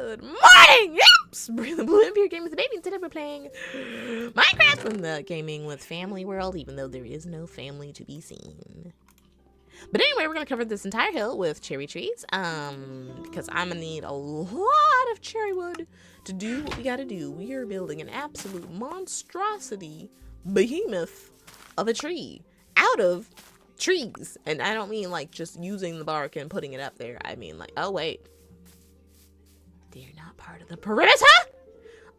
Good morning! Yes! Breathe the Blue Imp here, Game with the Baby, and today we're playing Minecraft from the Gaming with Family world, even though there is no family to be seen. But anyway, we're gonna cover this entire hill with cherry trees, because I'm gonna need a lot of cherry wood to do what we gotta do. We are building an absolute monstrosity behemoth of a tree out of trees. And I don't mean like just using the bark and putting it up there. I mean like, oh wait, they're not part of the perimeter.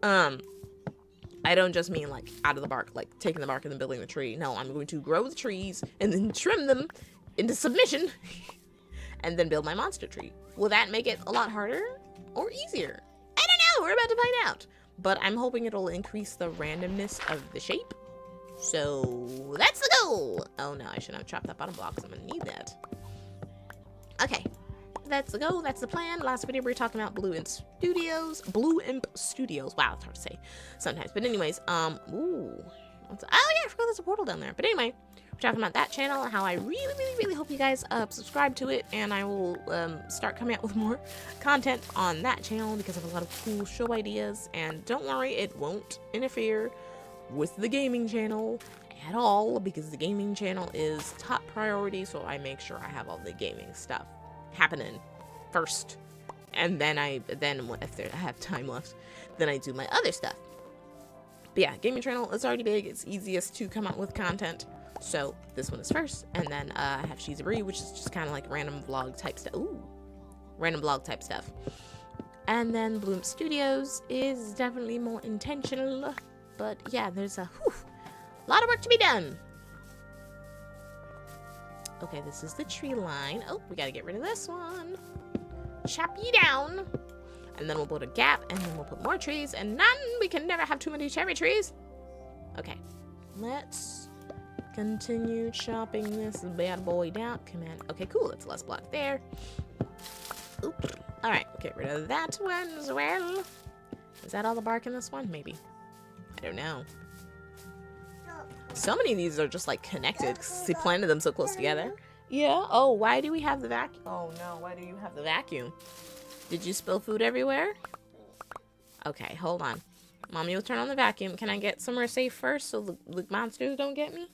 I don't just mean like out of the bark, like taking the bark and then building the tree. No, I'm going to grow the trees and then trim them into submission and then build my monster tree. Will that make it a lot harder or easier? I don't know. We're about to find out. But I'm hoping it'll increase the randomness of the shape. So that's the goal. Oh no, I shouldn't have chopped that bottom block because I'm gonna need that. Okay, that's the goal. That's the plan. Last video we were talking about Blue Imp Studios. Wow, it's hard to say sometimes. But anyways, oh yeah, I forgot there's a portal down there. But anyway, we're talking about that channel and how I really hope you guys subscribe to it, and I will start coming out with more content on that channel because I have a lot of cool show ideas. And don't worry, it won't interfere with the gaming channel at all, because the gaming channel is top priority, so I make sure I have all the gaming stuff happening first, and then if I have time left, then I do my other stuff. But yeah, gaming channel is already big. It's easiest to come out with content, so this one is first. And then I have She's a Bree, which is just kind of like random vlog type stuff. Random vlog type stuff. And then Blue Imp Studios is definitely more intentional. But yeah, there's a lot of work to be done. Okay, this is the tree line. Oh, we gotta get rid of this one. Chop you down. And then we'll put a gap, and then we'll put more trees, and none. We can never have too many cherry trees. Okay, let's continue chopping this bad boy down. Come on. Okay, cool. That's less block there. Oops. All right, get rid of that one as well. Is that all the bark in this one? Maybe. I don't know. So many of these are just like connected because they planted them so close together. Yeah. Oh, why do we have the vacuum? Oh no, why do you have the vacuum? Did you spill food everywhere? Okay, hold on. Mommy will turn on the vacuum. Can I get somewhere safe first so the monsters don't get me?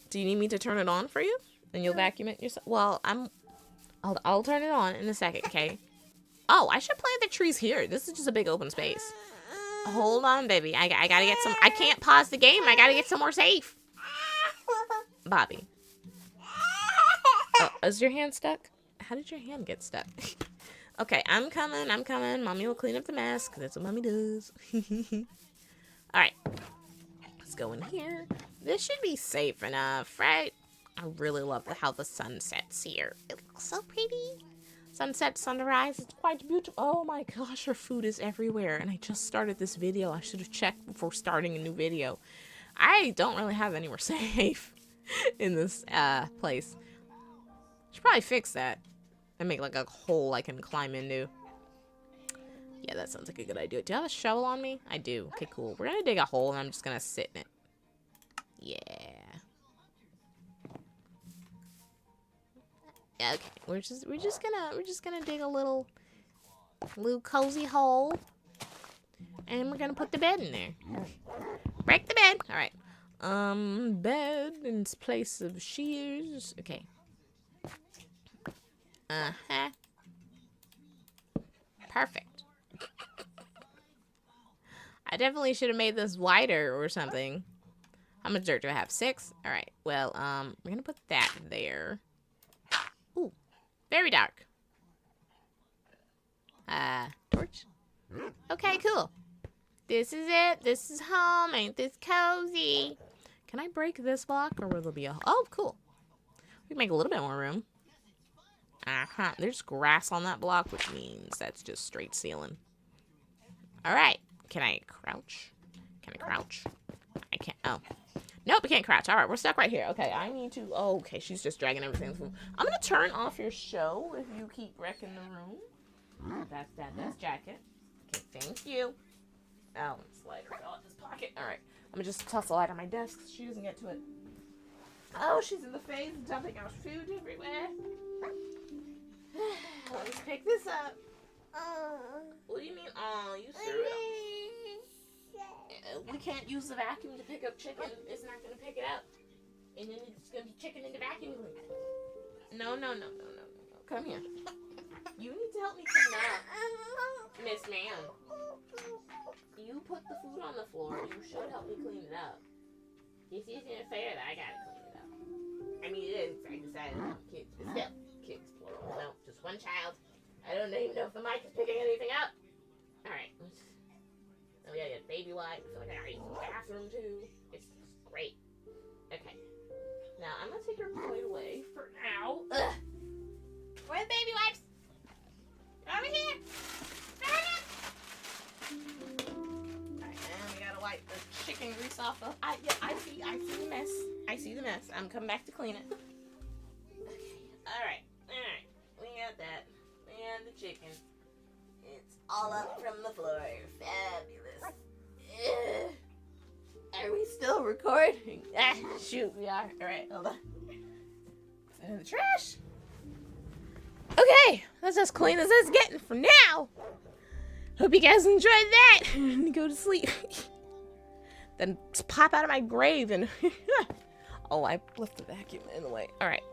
Do you need me to turn it on for you? And you'll vacuum it yourself? Well, I'll turn it on in a second, okay? Oh, I should plant the trees here. This is just a big open space. Hold on, baby. I gotta get some. I can't pause the game. I gotta get somewhere safe. Bobby. Oh, is your hand stuck? How did your hand get stuck? Okay, I'm coming. Mommy will clean up the mess, because that's what Mommy does. Alright. Let's go in here. This should be safe enough, right? I really love how the sun sets here. It looks so pretty. Sunset, sunrise, it's quite beautiful. Oh my gosh, her food is everywhere. And I just started this video. I should have checked before starting a new video. I don't really have anywhere safe in this place. Should probably fix that and make like a hole I can climb into. Yeah, that sounds like a good idea. Do I have a shovel on me? I do. Okay, cool. We're gonna dig a hole and I'm just gonna sit in it. Yeah. Okay, we're just gonna dig a little cozy hole, and we're gonna put the bed in there. Break the bed. All right. Bed in place of shears. Okay. Perfect. I definitely should have made this wider or something. How much dirt do I have? 6. All right. Well, we're gonna put that there. Ooh, very dark. Torch. Okay, cool. This is it. This is home. Ain't this cozy? Can I break this block, or will there be a... Oh, cool. We can make a little bit more room. There's grass on that block, which means that's just straight ceiling. All right. Can I crouch? Can I crouch? I can't. Oh. Nope, I can't crouch. All right, we're stuck right here. Okay, I need to... Oh, okay, she's just dragging everything. I'm going to turn off your show if you keep wrecking the room. That's jacket. Okay, thank you. Oh, lighter fell in this pocket. All right, I'm going to just toss the light on my desk so she doesn't get to it. Oh, she's in the face, dumping our food everywhere. Let's pick this up. we can't use the vacuum to pick up chicken. It's not gonna pick it up. And then it's gonna be chicken in the vacuum cleaner. No. Come here. You need to help me clean up, Miss Ma'am. You put the food on the floor. You should help me clean it up. This isn't fair that I gotta clean it up. I mean, it is. I decided to have kids, but still, kids plural. No, just one child. I don't even know if the mic is picking anything up. All right. Then we gotta get baby wipes. I feel like I gotta use the bathroom too. It's great. Okay. Now I'm gonna take your plate away for now. Ugh. Where are the baby wipes? Over here. Alright, and we gotta wipe the chicken grease off the. I see the mess. I see the mess. I'm coming back to clean it. Okay. Alright. We got that. And the chicken. It's all up from the floor. Fabulous. Ugh. Are we still recording? Ah, shoot, we are. Alright, hold on. Put it in the trash. Okay, that's as clean as it's getting for now. Hope you guys enjoyed that. Go to sleep. Then pop out of my grave and... Oh, I left the vacuum in the way. Alright,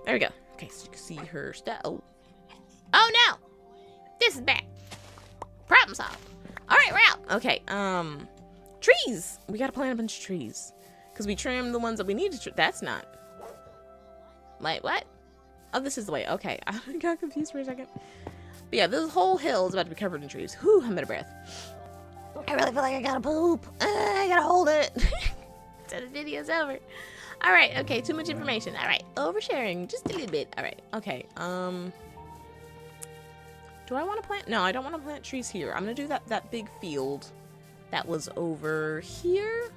there we go. Okay, so you can see her stuff. Oh no! This is bad. Problem solved. Alright, we're out. Okay, trees. We gotta plant a bunch of trees. Because we trimmed the ones that we need to trim. That's not. Like, what? Oh, this is the way. Okay, I got confused for a second. But yeah, this whole hill is about to be covered in trees. Whew, I'm out of breath. I really feel like I gotta poop. I gotta hold it. So the video's over. Alright, okay, too much information. Alright, oversharing. Just a little bit. Alright, okay. Do I want to plant? No, I don't want to plant trees here. I'm gonna do that big field that was over here.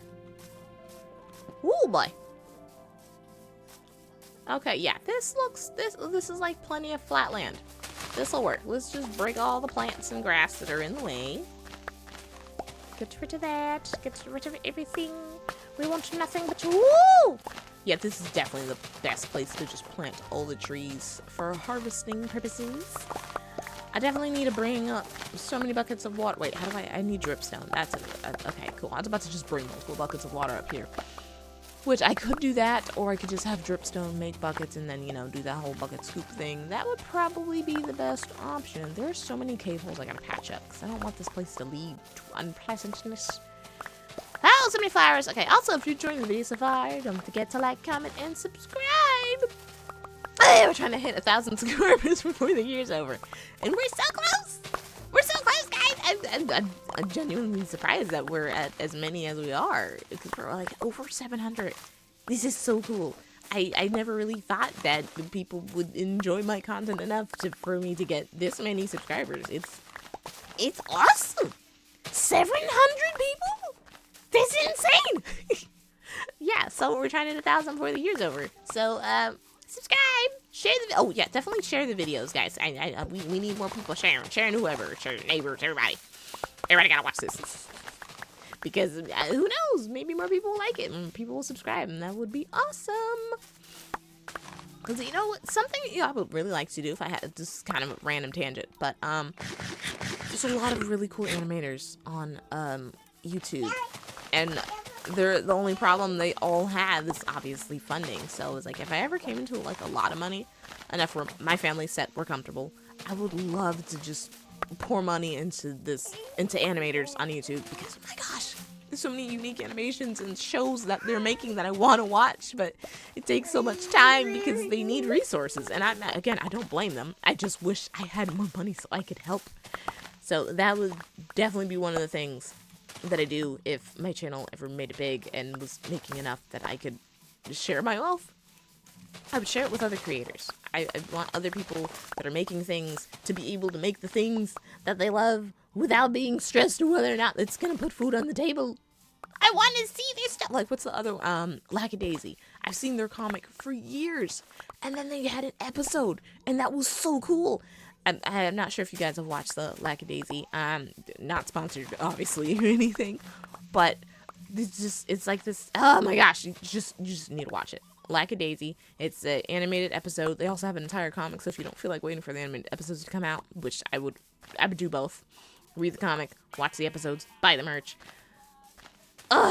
Ooh, boy. Okay, yeah, this is like plenty of flat land. This'll work. Let's just break all the plants and grass that are in the way. Get rid of that. Get rid of everything. We want nothing but woo! Yeah, this is definitely the best place to just plant all the trees for harvesting purposes. I definitely need to bring up so many buckets of water. Wait, how do I need dripstone. That's it. Okay, cool. I was about to just bring multiple buckets of water up here. Which I could do that, or I could just have dripstone make buckets and then, you know, do that whole bucket scoop thing. That would probably be the best option. There's so many cave holes I gotta patch up because I don't want this place to lead to unpleasantness. Oh, so many flowers. Okay, also, if you enjoyed the video so far, don't forget to like, comment, and subscribe. Hey, we're trying to hit 1,000 subscribers before the year's over. And we're so close. We're so close, guys. I'm genuinely surprised that we're at as many as we are. Because we're like over 700. This is so cool. I never really thought that people would enjoy my content enough for me to get this many subscribers. It's awesome. 700 people? That's insane. Yeah, so we're trying to hit 1,000 before the year's over. So, subscribe. Share the oh yeah, definitely share the videos, guys. We need more people sharing whoever, sharing neighbors, everybody gotta watch this because who knows, maybe more people will like it and people will subscribe, and that would be awesome. Because you know what, something I would really like to do if I had just kind of a random tangent, but there's a lot of really cool animators on YouTube, and the only problem they all have is obviously funding. So it was like, if I ever came into like a lot of money, enough where my family set we're comfortable, I would love to just pour money into animators on YouTube, because oh my gosh, there's so many unique animations and shows that they're making that I want to watch, but it takes so much time because they need resources. And I don't blame them. I just wish I had more money so I could help. So that would definitely be one of the things that I do if my channel ever made it big and was making enough that I could share my wealth. I would share it with other creators. I want other people that are making things to be able to make the things that they love without being stressed or whether or not it's gonna put food on the table. I want to see their stuff. Like, what's the other Lackadaisy? I've seen their comic for years, and then they had an episode, and that was so cool. I'm not sure if you guys have watched the Lackadaisy. Not sponsored, obviously, or anything. But it's like this. Oh my gosh, you just need to watch it. Lackadaisy. It's an animated episode. They also have an entire comic, so if you don't feel like waiting for the animated episodes to come out, which I would do both. Read the comic, watch the episodes, buy the merch.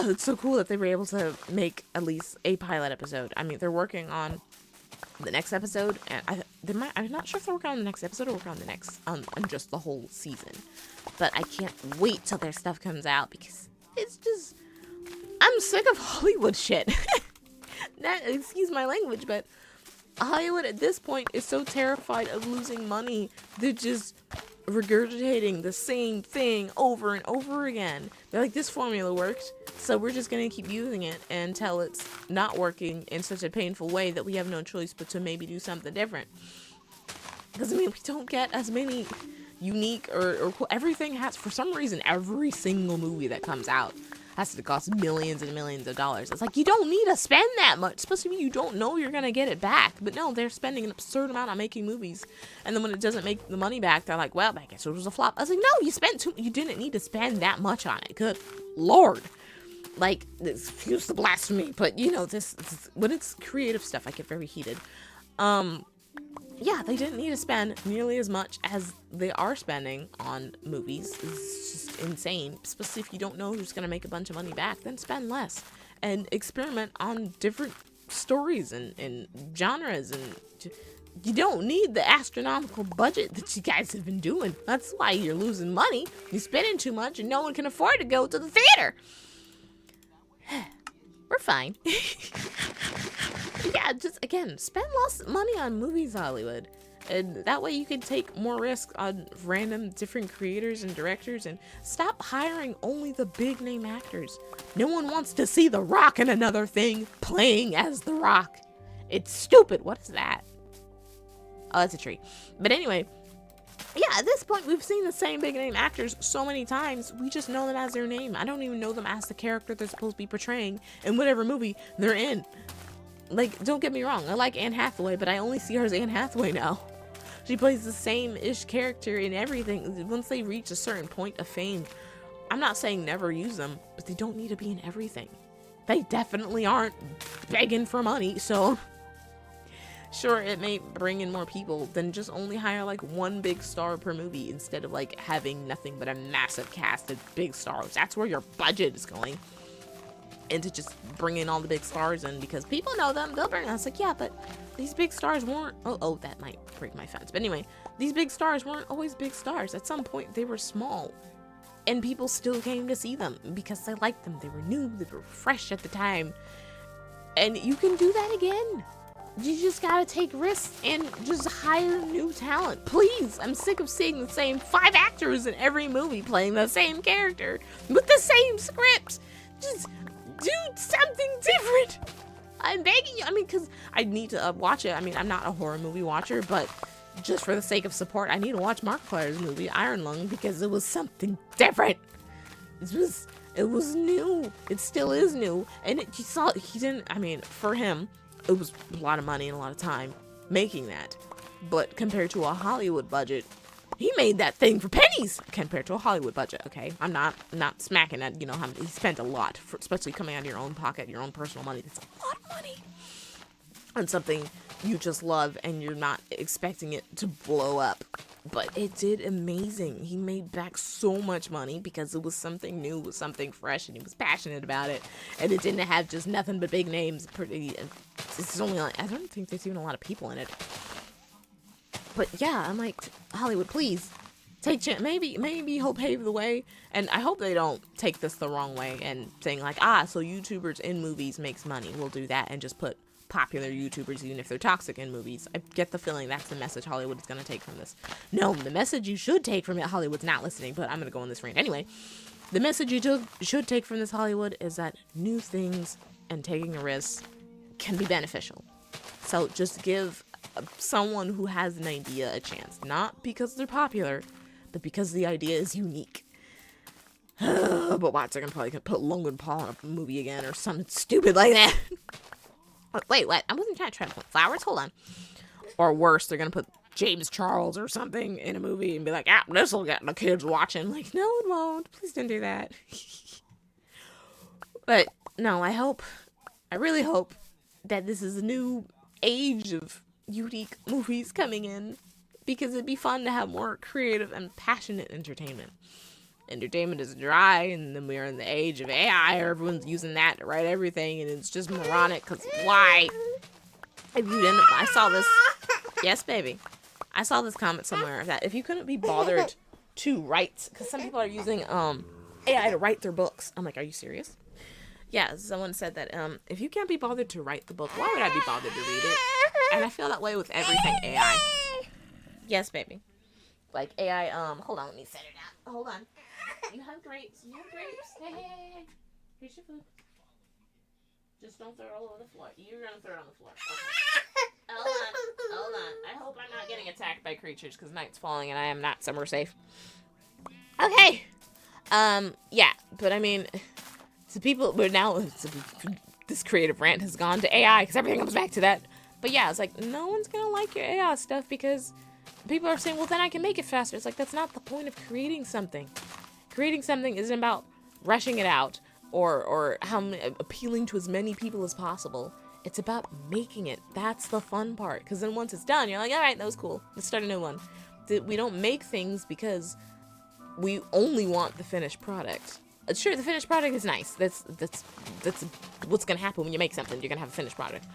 it's so cool that they were able to make at least a pilot episode. I mean, they're working on the next episode, and I'm not sure if they're working on the next episode or working on the next, on just the whole season. But I can't wait till their stuff comes out, because it's just, I'm sick of Hollywood shit. Excuse my language, but Hollywood at this point is so terrified of losing money. They're just regurgitating the same thing over and over again. They're like, this formula worked, so we're just gonna keep using it until it's not working in such a painful way that we have no choice but to maybe do something different. Because I mean, we don't get as many unique or cool. Everything has, for some reason, every single movie that comes out has to cost millions and millions of dollars. It's like, you don't need to spend that much, especially when you don't know you're gonna get it back. But no, they're spending an absurd amount on making movies, and then when it doesn't make the money back, they're like, well, I guess it was a flop. I was like, no, you didn't need to spend that much on it. Good Lord. Like, excuse the blasphemy, but you know, this when it's creative stuff, I get very heated. Yeah, they didn't need to spend nearly as much as they are spending on movies. It's just insane. Especially if you don't know who's going to make a bunch of money back, then spend less. And experiment on different stories and genres. And you don't need the astronomical budget that you guys have been doing. That's why you're losing money. You're spending too much and no one can afford to go to the theater. We're fine. Yeah, just, again, spend less money on movies, Hollywood. And that way you can take more risk on random different creators and directors, and stop hiring only the big name actors. No one wants to see The Rock in another thing playing as The Rock. It's stupid. What is that? Oh, that's a tree. But anyway, yeah, at this point, we've seen the same big name actors so many times, we just know them as their name. I don't even know them as the character they're supposed to be portraying in whatever movie they're in. Like, don't get me wrong, I like Anne Hathaway, but I only see her as Anne Hathaway now. She plays the same-ish character in everything. Once they reach a certain point of fame, I'm not saying never use them, but they don't need to be in everything. They definitely aren't begging for money, so sure, it may bring in more people than just only hire like one big star per movie instead of like having nothing but a massive cast of big stars. That's where your budget is going. And to just bring in all the big stars in because people know them, they'll bring us. Like, yeah, but these big stars weren't, oh, that might break my fence. But anyway, these big stars weren't always big stars. At some point, they were small. And people still came to see them because they liked them. They were new, they were fresh at the time. And you can do that again. You just gotta take risks and just hire new talent. Please, I'm sick of seeing the same 5 actors in every movie playing the same character with the same script. Just do something different. I'm begging you. I mean, because I need to watch it. I mean, I'm not a horror movie watcher, but just for the sake of support, I need to watch Markiplier's movie, Iron Lung, because it was something different. It was new. It still is new. And he didn't, I mean, for him, it was a lot of money and a lot of time making that. But compared to a Hollywood budget, he made that thing for pennies compared to a Hollywood budget, okay? I'm not smacking at, you know, how he spent a lot, especially coming out of your own pocket, your own personal money. That's a lot of money on something you just love and you're not expecting it to blow up. But it did amazing. He made back so much money because it was something new, it was something fresh, and he was passionate about it. And it didn't have just nothing but big names. It's only like, I don't think there's even a lot of people in it. But yeah, I'm like, Hollywood, please take chance. Maybe he'll pave the way. And I hope they don't take this the wrong way and saying like, so YouTubers in movies makes money. We'll do that and just put popular YouTubers, even if they're toxic, in movies. I get the feeling that's the message Hollywood is going to take from this. No, the message you should take from it, Hollywood's not listening, but I'm going to go on this rant anyway. The message you should take from this, Hollywood, is that new things and taking a risk can be beneficial. So just give someone who has an idea a chance, not because they're popular, but because the idea is unique. But watch, they're gonna probably put Logan Paul in a movie again or something stupid like that. Wait, what? I wasn't trying to put flowers. Hold on. Or worse, they're gonna put James Charles or something in a movie and be like, this will get the kids watching. Like, no, it won't. Please don't do that. But no, I really hope that this is a new age of unique movies coming in, because it'd be fun to have more creative and passionate entertainment. entertainment is dry, and then we're in the age of AI. Everyone's using that to write everything, and it's just moronic. Cause why? If you didn't, I saw this. Yes, baby. I saw this comment somewhere that if you couldn't be bothered to write, because some people are using AI to write their books. I'm like, are you serious? Yeah, someone said that if you can't be bothered to write the book, why would I be bothered to read it? And I feel that way with everything AI. Yes, baby. Like AI, hold on, let me set it out. Hold on. You have grapes. You have grapes. Hey. Here's your food. Just don't throw it all over the floor. You're gonna throw it on the floor. Okay. Hold on. I hope I'm not getting attacked by creatures because night's falling and I am not somewhere safe. Okay. Yeah, but I mean, so people, but now this creative rant has gone to AI because everything comes back to that. But yeah, it's like, no one's gonna like your AI stuff because people are saying, well, then I can make it faster. It's like, that's not the point of creating something. Creating something isn't about rushing it out or appealing to as many people as possible. It's about making it. That's the fun part. Because then once it's done, you're like, all right, that was cool. Let's start a new one. We don't make things because we only want the finished product. Sure, the finished product is nice. That's what's going to happen when you make something. You're going to have a finished product.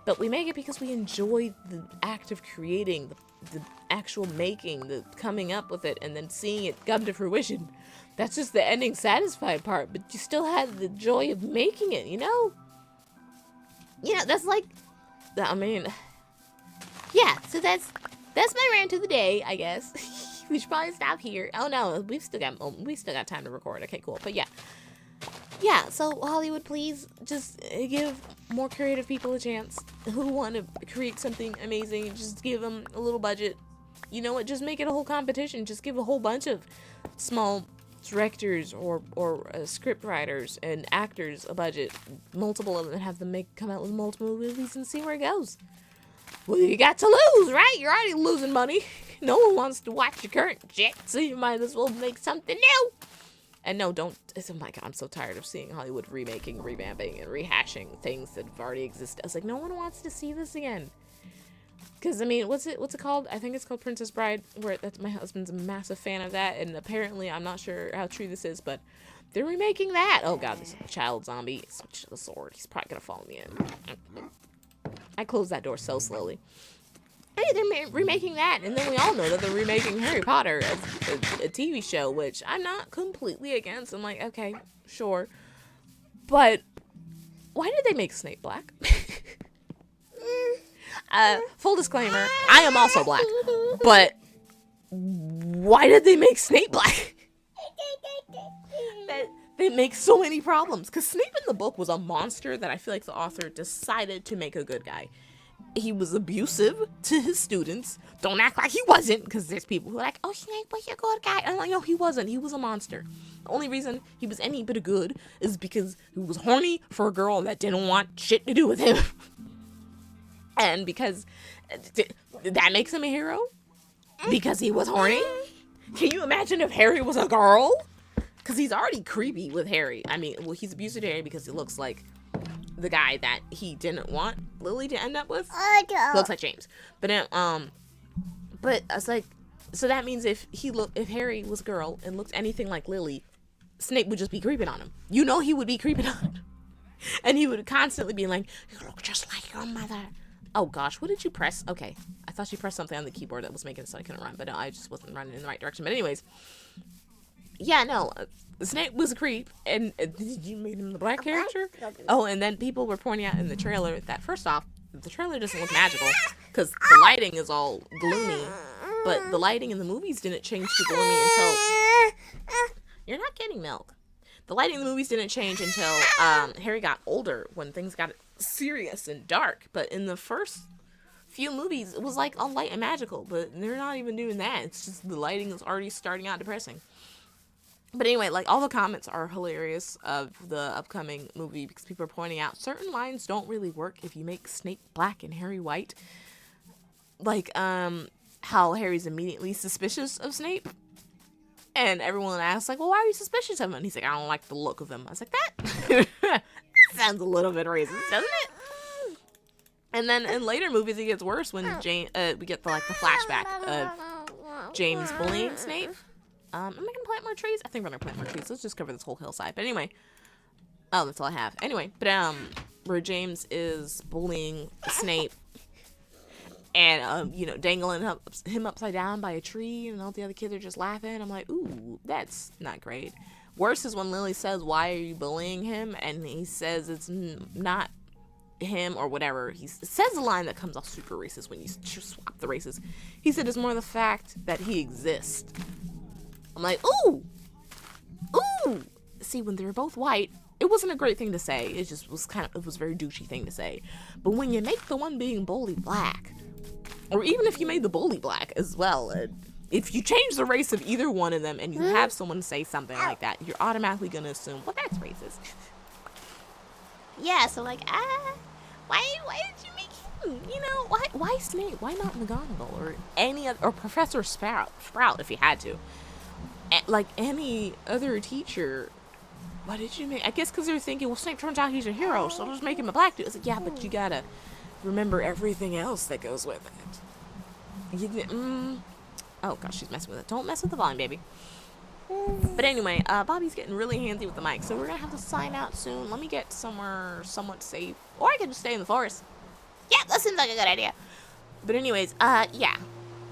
But we make it because we enjoy the act of creating, the actual making, the coming up with it, and then seeing it come to fruition. That's just the ending satisfied part, but you still had the joy of making it, you know? You know, that's like, I mean, yeah, so that's my rant of the day, I guess. We should probably stop here. Oh no, we've still got time to record. Okay, cool. But yeah, so Hollywood, please just give more creative people a chance who want to create something amazing. Just give them a little budget. You know what? Just make it a whole competition. Just give a whole bunch of small directors or script writers and actors a budget, multiple of them, and have them come out with multiple movies and see where it goes. Well, you got to lose, right? You're already losing money. No one wants to watch your current shit, so you might as well make something new. And no, don't. Oh my God, I'm so tired of seeing Hollywood remaking, revamping, and rehashing things that have already existed. I was like, no one wants to see this again. Because, I mean, what's it called? I think it's called Princess Bride, where my husband's a massive fan of that, and apparently, I'm not sure how true this is, but they're remaking that. Oh God, this child zombie switched to the sword. He's probably gonna follow me in. I closed that door so slowly. Hey, they're remaking that, and then we all know that they're remaking Harry Potter as a TV show, which I'm not completely against. I'm like, okay, sure. But why did they make Snape black? Full disclaimer, I am also black. But why did they make Snape black? That makes so many problems. Because Snape in the book was a monster that I feel like the author decided to make a good guy. He was abusive to his students. Don't act like he wasn't, because there's people who are like, oh, Snape was a good guy. I'm like, no, he wasn't. He was a monster. The only reason he was any bit of good is because he was horny for a girl that didn't want shit to do with him. And because that makes him a hero? Because he was horny? Can you imagine if Harry was a girl? Because he's already creepy with Harry. I mean, well, he's abusive to Harry because he looks like the guy that he didn't want Lily to end up with. He looks like James. But I was like, so that means if Harry was a girl and looked anything like Lily, Snape would just be creeping on him. You know he would be creeping on him. And he would constantly be like, you look just like your mother. Oh gosh, what did you press? Okay, I thought you pressed something on the keyboard that was making it so I couldn't run, but no, I just wasn't running in the right direction. But anyways, yeah, no, Snape was a creep, and you made him the black character? Oh, and then people were pointing out in the trailer that, first off, the trailer doesn't look magical, because the lighting is all gloomy, but the lighting in the movies didn't change to gloomy until... You're not getting milk. The lighting in the movies didn't change until Harry got older, when things got serious and dark, but in the first few movies, it was like all light and magical, but they're not even doing that. It's just the lighting is already starting out depressing. But anyway, like, all the comments are hilarious of the upcoming movie because people are pointing out certain lines don't really work if you make Snape black and Harry white. Like, how Harry's immediately suspicious of Snape. And everyone asks, like, well, why are you suspicious of him? And he's like, I don't like the look of him. I was like, that sounds a little bit racist, doesn't it? And then in later movies, it gets worse when we get the flashback of James bullying Snape. Am I gonna plant more trees? I think we're gonna plant more trees. Let's just cover this whole hillside. But anyway, oh, that's all I have. Anyway, but where James is bullying Snape and you know, dangling him upside down by a tree, and all the other kids are just laughing. I'm like, ooh, that's not great. Worse is when Lily says, "Why are you bullying him?" and he says it's not him or whatever. He says a line that comes off super racist when you swap the races. He said it's more the fact that he exists. I'm like, ooh. See, when they were both white, it wasn't a great thing to say. It just was it was a very douchey thing to say. But when you make the one being bullied black, or even if you made the bully black as well, if you change the race of either one of them and you have someone say something like that, you're automatically gonna assume, well, that's racist. Yeah, so like, why did you make him? You know, why Snape? Why not McGonagall or any other, or Professor Sprout if you had to? Like any other teacher. Why did you make? I guess because they were thinking, well, Snape turns out he's a hero, so just make him a black dude. It's like, yeah, but you gotta remember everything else that goes with it. Oh gosh, she's messing with it. Don't mess with the volume, baby. But anyway, Bobby's getting really handsy with the mic, so we're gonna have to sign out soon. Let me get somewhere somewhat safe, or I can just stay in the forest. Yeah, that seems like a good idea. But anyways, yeah.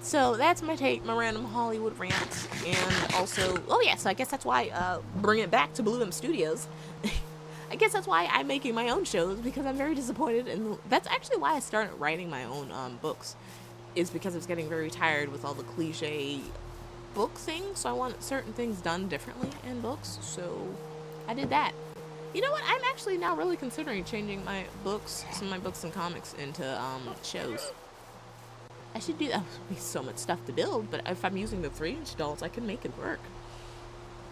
So that's my random Hollywood rant, and also, oh yeah, so I guess that's why, bring it back to Blue Imp Studios. I guess that's why I'm making my own shows, because I'm very disappointed, and that's actually why I started writing my own, books, is because I was getting very tired with all the cliche book things, so I want certain things done differently in books, so I did that. You know what, I'm actually now really considering changing my books, some of my books and comics, into, shows. I should do that. There'll be so much stuff to build, but if I'm using the 3-inch dolls, I can make it work.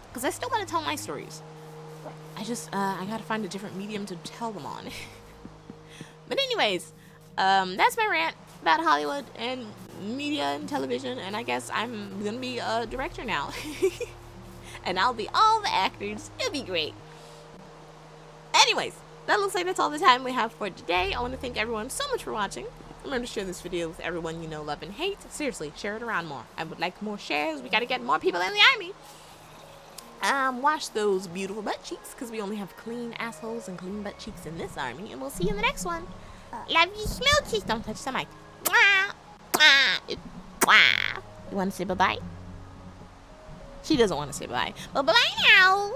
Because I still want to tell my stories. I just, I gotta find a different medium to tell them on. But anyways, that's my rant about Hollywood and media and television, and I guess I'm gonna be a director now. And I'll be all the actors. It'll be great. Anyways, that looks like that's all the time we have for today. I want to thank everyone so much for watching. Remember to share this video with everyone you know, love, and hate. Seriously, share it around more. I would like more shares. We gotta get more people in the army. Wash those beautiful butt cheeks, because we only have clean assholes and clean butt cheeks in this army. And we'll see you in the next one. Love you, smoochies. Don't touch the mic. You want to say bye-bye? She doesn't want to say bye. Well, bye-bye now.